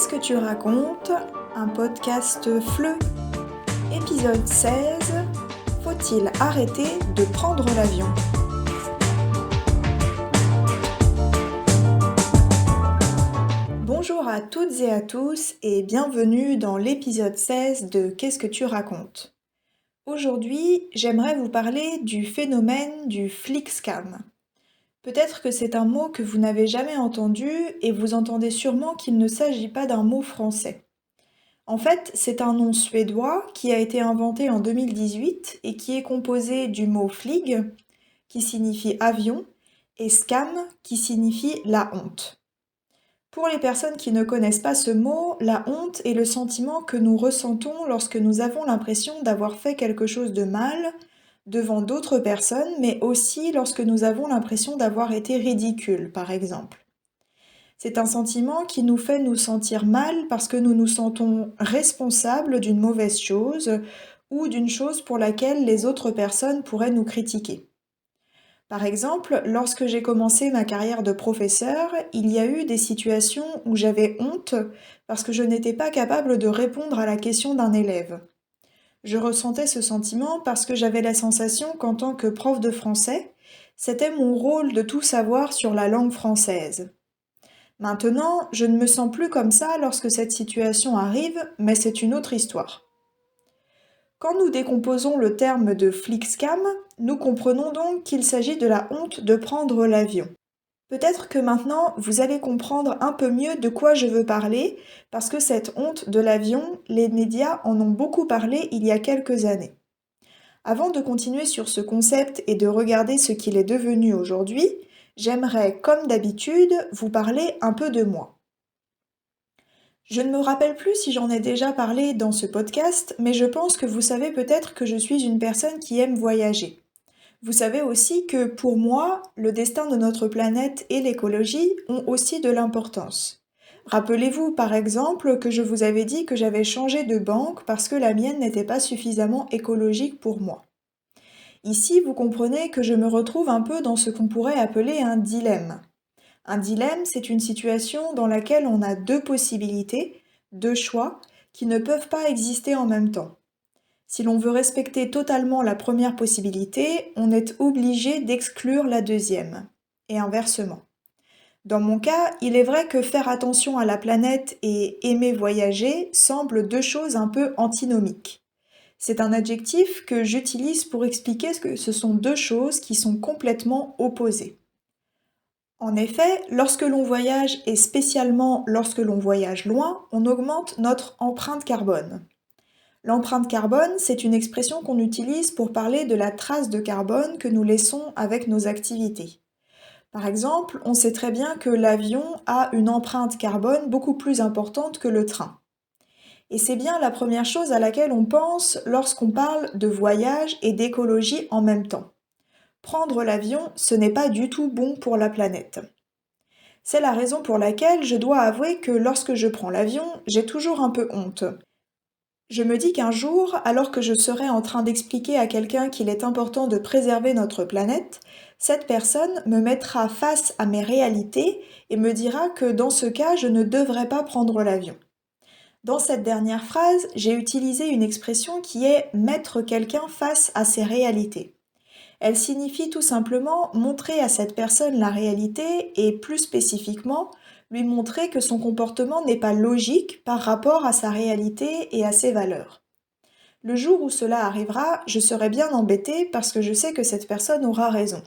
Qu'est-ce que tu racontes? Un podcast FLE. Épisode 16. Faut-il arrêter de prendre l'avion? Bonjour à toutes et à tous et bienvenue dans l'épisode 16 de Qu'est-ce que tu racontes? Aujourd'hui, j'aimerais vous parler du phénomène du flicscam. Peut-être que c'est un mot que vous n'avez jamais entendu et vous entendez sûrement qu'il ne s'agit pas d'un mot français. En fait, c'est un nom suédois qui a été inventé en 2018 et qui est composé du mot flyg, qui signifie avion, et skam, qui signifie la honte. Pour les personnes qui ne connaissent pas ce mot, la honte est le sentiment que nous ressentons lorsque nous avons l'impression d'avoir fait quelque chose de mal devant d'autres personnes, mais aussi lorsque nous avons l'impression d'avoir été ridicule, par exemple. C'est un sentiment qui nous fait nous sentir mal parce que nous nous sentons responsables d'une mauvaise chose ou d'une chose pour laquelle les autres personnes pourraient nous critiquer. Par exemple, lorsque j'ai commencé ma carrière de professeur, il y a eu des situations où j'avais honte parce que je n'étais pas capable de répondre à la question d'un élève. Je ressentais ce sentiment parce que j'avais la sensation qu'en tant que prof de français, c'était mon rôle de tout savoir sur la langue française. Maintenant, je ne me sens plus comme ça lorsque cette situation arrive, mais c'est une autre histoire. Quand nous décomposons le terme de flicscam, nous comprenons donc qu'il s'agit de la honte de prendre l'avion. Peut-être que maintenant, vous allez comprendre un peu mieux de quoi je veux parler, parce que cette honte de l'avion, les médias en ont beaucoup parlé il y a quelques années. Avant de continuer sur ce concept et de regarder ce qu'il est devenu aujourd'hui, j'aimerais, comme d'habitude, vous parler un peu de moi. Je ne me rappelle plus si j'en ai déjà parlé dans ce podcast, mais je pense que vous savez peut-être que je suis une personne qui aime voyager. Vous savez aussi que pour moi, le destin de notre planète et l'écologie ont aussi de l'importance. Rappelez-vous par exemple que je vous avais dit que j'avais changé de banque parce que la mienne n'était pas suffisamment écologique pour moi. Ici, vous comprenez que je me retrouve un peu dans ce qu'on pourrait appeler un dilemme. Un dilemme, c'est une situation dans laquelle on a deux possibilités, deux choix, qui ne peuvent pas exister en même temps. Si l'on veut respecter totalement la première possibilité, on est obligé d'exclure la deuxième, et inversement. Dans mon cas, il est vrai que faire attention à la planète et aimer voyager semblent deux choses un peu antinomiques. C'est un adjectif que j'utilise pour expliquer que ce sont deux choses qui sont complètement opposées. En effet, lorsque l'on voyage et spécialement lorsque l'on voyage loin, on augmente notre empreinte carbone. L'empreinte carbone, c'est une expression qu'on utilise pour parler de la trace de carbone que nous laissons avec nos activités. Par exemple, on sait très bien que l'avion a une empreinte carbone beaucoup plus importante que le train. Et c'est bien la première chose à laquelle on pense lorsqu'on parle de voyage et d'écologie en même temps. Prendre l'avion, ce n'est pas du tout bon pour la planète. C'est la raison pour laquelle je dois avouer que lorsque je prends l'avion, j'ai toujours un peu honte. Je me dis qu'un jour, alors que je serai en train d'expliquer à quelqu'un qu'il est important de préserver notre planète, cette personne me mettra face à mes réalités et me dira que dans ce cas, je ne devrais pas prendre l'avion. Dans cette dernière phrase, j'ai utilisé une expression qui est mettre quelqu'un face à ses réalités. Elle signifie tout simplement montrer à cette personne la réalité et plus spécifiquement lui montrer que son comportement n'est pas logique par rapport à sa réalité et à ses valeurs. Le jour où cela arrivera, je serai bien embêtée parce que je sais que cette personne aura raison.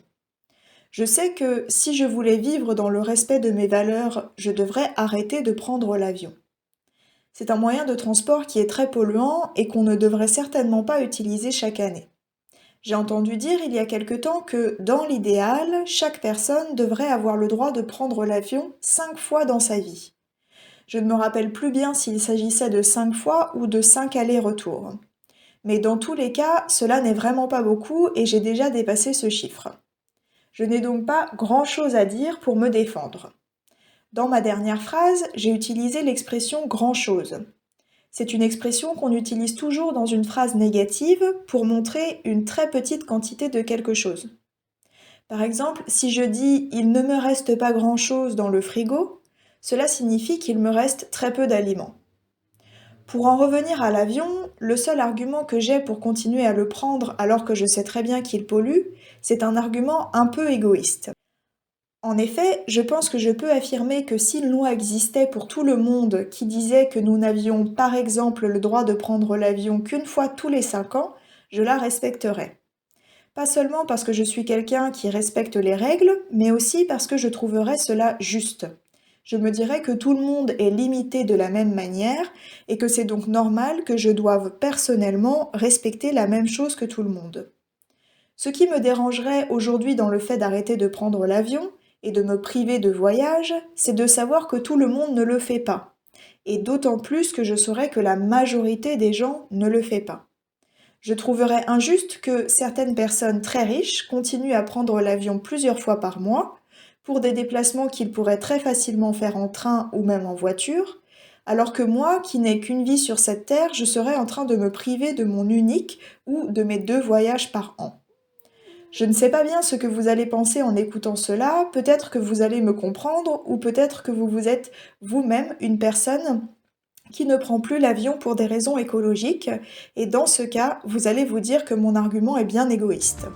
Je sais que si je voulais vivre dans le respect de mes valeurs, je devrais arrêter de prendre l'avion. C'est un moyen de transport qui est très polluant et qu'on ne devrait certainement pas utiliser chaque année. J'ai entendu dire il y a quelque temps que, dans l'idéal, chaque personne devrait avoir le droit de prendre l'avion 5 fois dans sa vie. Je ne me rappelle plus bien s'il s'agissait de 5 fois ou de 5 allers-retours. Mais dans tous les cas, cela n'est vraiment pas beaucoup et j'ai déjà dépassé ce chiffre. Je n'ai donc pas grand-chose à dire pour me défendre. Dans ma dernière phrase, j'ai utilisé l'expression grand-chose. C'est une expression qu'on utilise toujours dans une phrase négative pour montrer une très petite quantité de quelque chose. Par exemple, si je dis « il ne me reste pas grand-chose dans le frigo », cela signifie qu'il me reste très peu d'aliments. Pour en revenir à l'avion, le seul argument que j'ai pour continuer à le prendre alors que je sais très bien qu'il pollue, c'est un argument un peu égoïste. En effet, je pense que je peux affirmer que si une loi existait pour tout le monde qui disait que nous n'avions par exemple le droit de prendre l'avion qu'une fois tous les 5 ans, je la respecterais. Pas seulement parce que je suis quelqu'un qui respecte les règles, mais aussi parce que je trouverais cela juste. Je me dirais que tout le monde est limité de la même manière et que c'est donc normal que je doive personnellement respecter la même chose que tout le monde. Ce qui me dérangerait aujourd'hui dans le fait d'arrêter de prendre l'avion et de me priver de voyage, c'est de savoir que tout le monde ne le fait pas. Et d'autant plus que je saurais que la majorité des gens ne le fait pas. Je trouverais injuste que certaines personnes très riches continuent à prendre l'avion plusieurs fois par mois pour des déplacements qu'ils pourraient très facilement faire en train ou même en voiture, alors que moi, qui n'ai qu'une vie sur cette terre, je serais en train de me priver de mon unique ou de mes 2 voyages par an. Je ne sais pas bien ce que vous allez penser en écoutant cela, peut-être que vous allez me comprendre ou peut-être que vous êtes vous-même une personne qui ne prend plus l'avion pour des raisons écologiques, et dans ce cas, vous allez vous dire que mon argument est bien égoïste.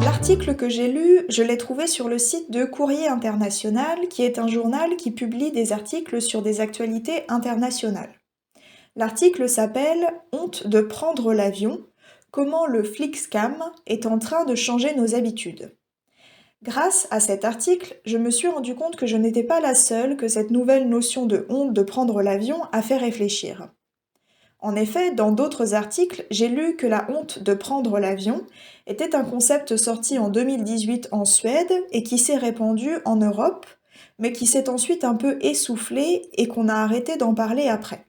L'article que j'ai lu, je l'ai trouvé sur le site de Courrier International, qui est un journal qui publie des articles sur des actualités internationales. L'article s'appelle Honte de prendre l'avion, comment le Flixcam est en train de changer nos habitudes. Grâce à cet article, je me suis rendu compte que je n'étais pas la seule que cette nouvelle notion de honte de prendre l'avion a fait réfléchir. En effet, dans d'autres articles, j'ai lu que la honte de prendre l'avion était un concept sorti en 2018 en Suède et qui s'est répandu en Europe, mais qui s'est ensuite un peu essoufflé et qu'on a arrêté d'en parler après.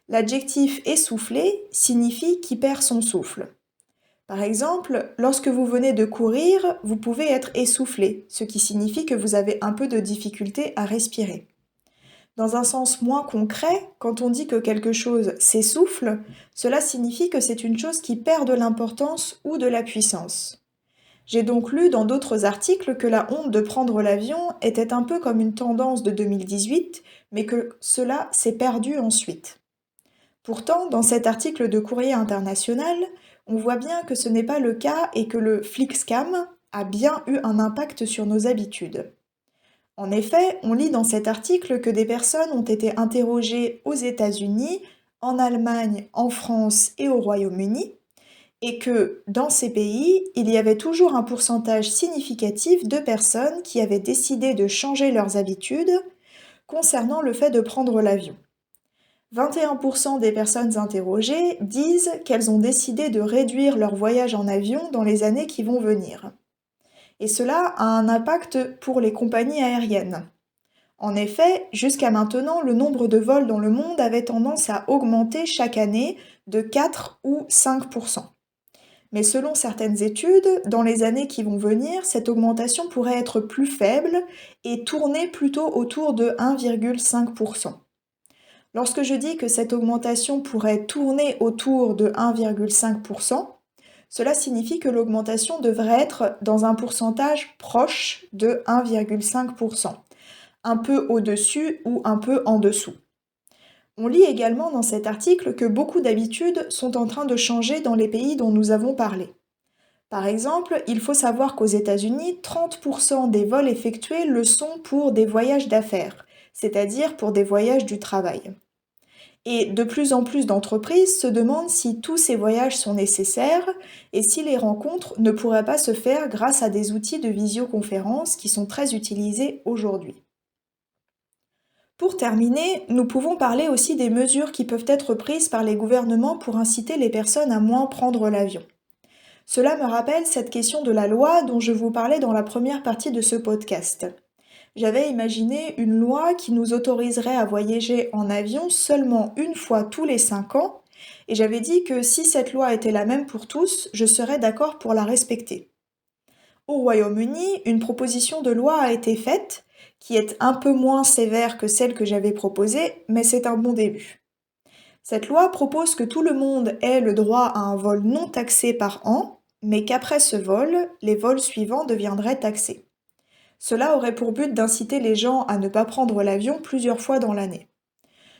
L'adjectif essoufflé signifie qui perd son souffle. Par exemple, lorsque vous venez de courir, vous pouvez être essoufflé, ce qui signifie que vous avez un peu de difficulté à respirer. Dans un sens moins concret, quand on dit que quelque chose s'essouffle, cela signifie que c'est une chose qui perd de l'importance ou de la puissance. J'ai donc lu dans d'autres articles que la honte de prendre l'avion était un peu comme une tendance de 2018, mais que cela s'est perdu ensuite. Pourtant, dans cet article de Courrier International, on voit bien que ce n'est pas le cas et que le Flixcam a bien eu un impact sur nos habitudes. En effet, on lit dans cet article que des personnes ont été interrogées aux États-Unis, en Allemagne, en France et au Royaume-Uni, et que dans ces pays, il y avait toujours un pourcentage significatif de personnes qui avaient décidé de changer leurs habitudes concernant le fait de prendre l'avion. 21% des personnes interrogées disent qu'elles ont décidé de réduire leur voyage en avion dans les années qui vont venir. Et cela a un impact pour les compagnies aériennes. En effet, jusqu'à maintenant, le nombre de vols dans le monde avait tendance à augmenter chaque année de 4 ou 5%. Mais selon certaines études, dans les années qui vont venir, cette augmentation pourrait être plus faible et tourner plutôt autour de 1,5%. Lorsque je dis que cette augmentation pourrait tourner autour de 1,5%, cela signifie que l'augmentation devrait être dans un pourcentage proche de 1,5%, un peu au-dessus ou un peu en dessous. On lit également dans cet article que beaucoup d'habitudes sont en train de changer dans les pays dont nous avons parlé. Par exemple, il faut savoir qu'aux États-Unis, 30% des vols effectués le sont pour des voyages d'affaires, c'est-à-dire pour des voyages du travail. Et de plus en plus d'entreprises se demandent si tous ces voyages sont nécessaires et si les rencontres ne pourraient pas se faire grâce à des outils de visioconférence qui sont très utilisés aujourd'hui. Pour terminer, nous pouvons parler aussi des mesures qui peuvent être prises par les gouvernements pour inciter les personnes à moins prendre l'avion. Cela me rappelle cette question de la loi dont je vous parlais dans la première partie de ce podcast. J'avais imaginé une loi qui nous autoriserait à voyager en avion seulement une fois tous les 5 ans, et j'avais dit que si cette loi était la même pour tous, je serais d'accord pour la respecter. Au Royaume-Uni, une proposition de loi a été faite, qui est un peu moins sévère que celle que j'avais proposée, mais c'est un bon début. Cette loi propose que tout le monde ait le droit à un vol non taxé par an, mais qu'après ce vol, les vols suivants deviendraient taxés. Cela aurait pour but d'inciter les gens à ne pas prendre l'avion plusieurs fois dans l'année.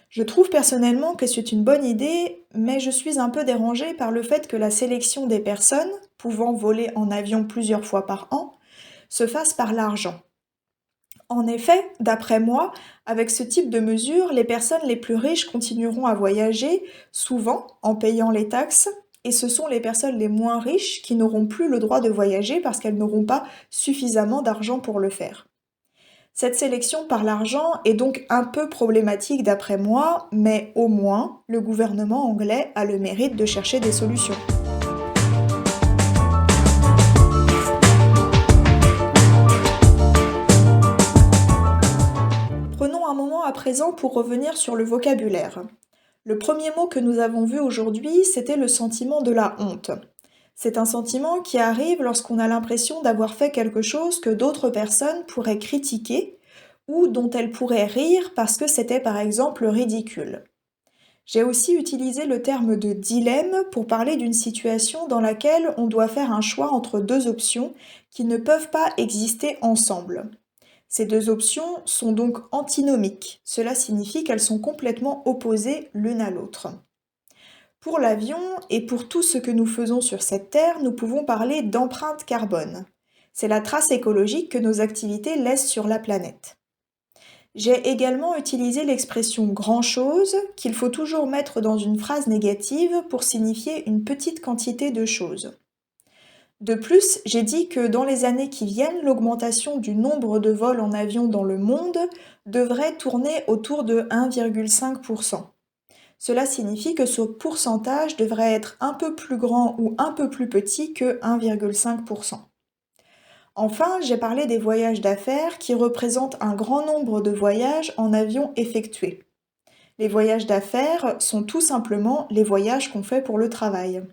Je trouve personnellement que c'est une bonne idée, mais je suis un peu dérangée par le fait que la sélection des personnes, pouvant voler en avion plusieurs fois par an, se fasse par l'argent. En effet, d'après moi, avec ce type de mesure, les personnes les plus riches continueront à voyager, souvent en payant les taxes, et ce sont les personnes les moins riches qui n'auront plus le droit de voyager parce qu'elles n'auront pas suffisamment d'argent pour le faire. Cette sélection par l'argent est donc un peu problématique d'après moi, mais au moins le gouvernement anglais a le mérite de chercher des solutions. Prenons un moment à présent pour revenir sur le vocabulaire. Le premier mot que nous avons vu aujourd'hui, c'était le sentiment de la honte. C'est un sentiment qui arrive lorsqu'on a l'impression d'avoir fait quelque chose que d'autres personnes pourraient critiquer ou dont elles pourraient rire parce que c'était par exemple ridicule. J'ai aussi utilisé le terme de dilemme pour parler d'une situation dans laquelle on doit faire un choix entre deux options qui ne peuvent pas exister ensemble. Ces deux options sont donc antinomiques. Cela signifie qu'elles sont complètement opposées l'une à l'autre. Pour l'avion et pour tout ce que nous faisons sur cette Terre, nous pouvons parler d'empreinte carbone. C'est la trace écologique que nos activités laissent sur la planète. J'ai également utilisé l'expression grand-chose qu'il faut toujours mettre dans une phrase négative pour signifier une petite quantité de choses. De plus, j'ai dit que dans les années qui viennent, l'augmentation du nombre de vols en avion dans le monde devrait tourner autour de 1,5%. Cela signifie que ce pourcentage devrait être un peu plus grand ou un peu plus petit que 1,5%. Enfin, j'ai parlé des voyages d'affaires qui représentent un grand nombre de voyages en avion effectués. Les voyages d'affaires sont tout simplement les voyages qu'on fait pour le travail.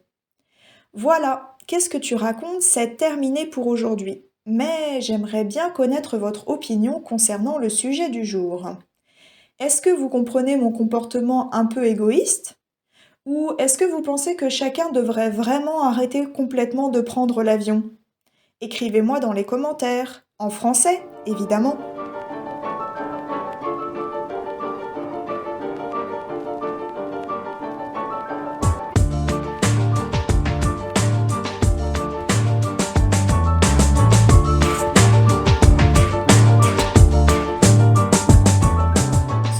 Voilà, qu'est-ce que tu racontes, c'est terminé pour aujourd'hui. Mais j'aimerais bien connaître votre opinion concernant le sujet du jour. Est-ce que vous comprenez mon comportement un peu égoïste? Ou est-ce que vous pensez que chacun devrait vraiment arrêter complètement de prendre l'avion? Écrivez-moi dans les commentaires, en français, évidemment.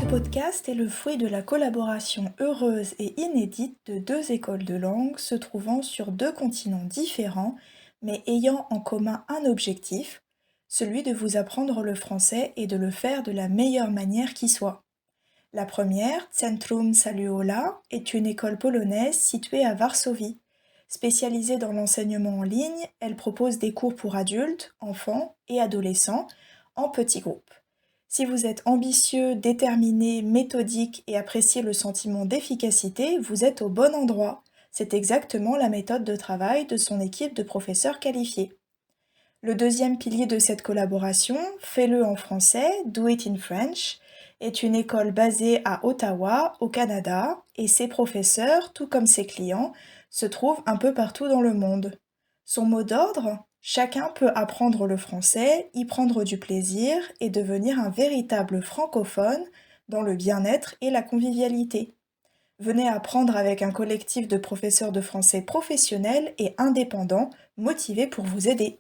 Ce podcast est le fruit de la collaboration heureuse et inédite de deux écoles de langue se trouvant sur deux continents différents, mais ayant en commun un objectif, celui de vous apprendre le français et de le faire de la meilleure manière qui soit. La première, Centrum Saluola, est une école polonaise située à Varsovie. Spécialisée dans l'enseignement en ligne, elle propose des cours pour adultes, enfants et adolescents en petits groupes. Si vous êtes ambitieux, déterminé, méthodique et appréciez le sentiment d'efficacité, vous êtes au bon endroit. C'est exactement la méthode de travail de son équipe de professeurs qualifiés. Le deuxième pilier de cette collaboration, Fais-le en français, Do It in French, est une école basée à Ottawa, au Canada, et ses professeurs, tout comme ses clients, se trouvent un peu partout dans le monde. Son mot d'ordre? Chacun peut apprendre le français, y prendre du plaisir et devenir un véritable francophone dans le bien-être et la convivialité. Venez apprendre avec un collectif de professeurs de français professionnels et indépendants motivés pour vous aider.